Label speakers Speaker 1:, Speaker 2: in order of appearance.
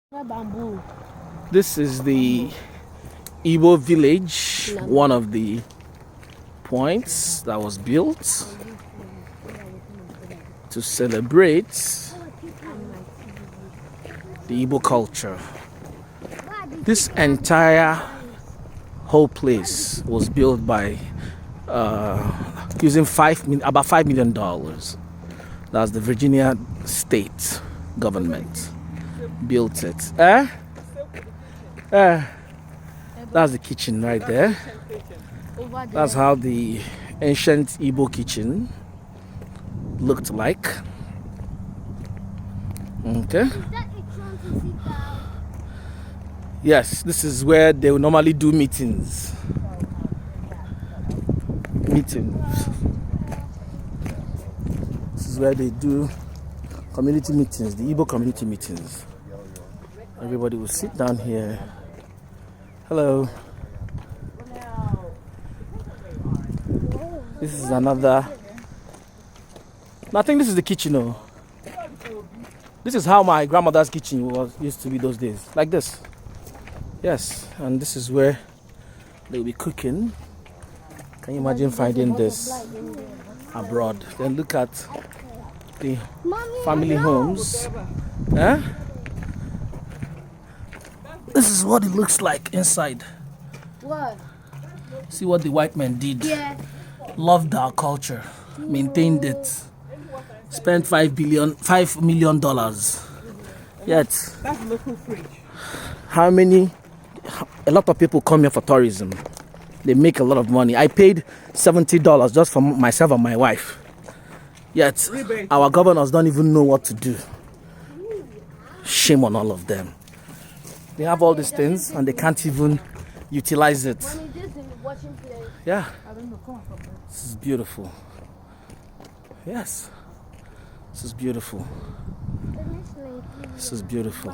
Speaker 1: Bamboo.
Speaker 2: This is the Igbo village, one of the points that was built to celebrate the Igbo culture. This entire whole place was built by using about $5 million. That's the Virginia state government built it. That's the kitchen right there. That's how the ancient Igbo kitchen looked like. Okay. Yes, this is where they will normally do meetings. This is where they do community meetings, the Igbo community meetings. Everybody will sit down here. Hello. This is another. I think this is the kitchen. Oh. This is how my grandmother's kitchen used to be those days. Like this. Yes. And this is where they'll be cooking. Can you imagine finding this abroad? Then look at the family homes. Huh? This is what it looks like inside.
Speaker 1: What?
Speaker 2: See what the white men did.
Speaker 1: Yeah.
Speaker 2: Loved our culture, maintained it, spent $5 million. Yet,
Speaker 3: That's local fridge.
Speaker 2: A lot of people come here for tourism. They make a lot of money. I paid $70 just for myself and my wife. Yet, our governors don't even know what to do. Shame on all of them. They have all these things and they can't even utilize it. Yeah. This is beautiful. Yes. This is beautiful. This is beautiful.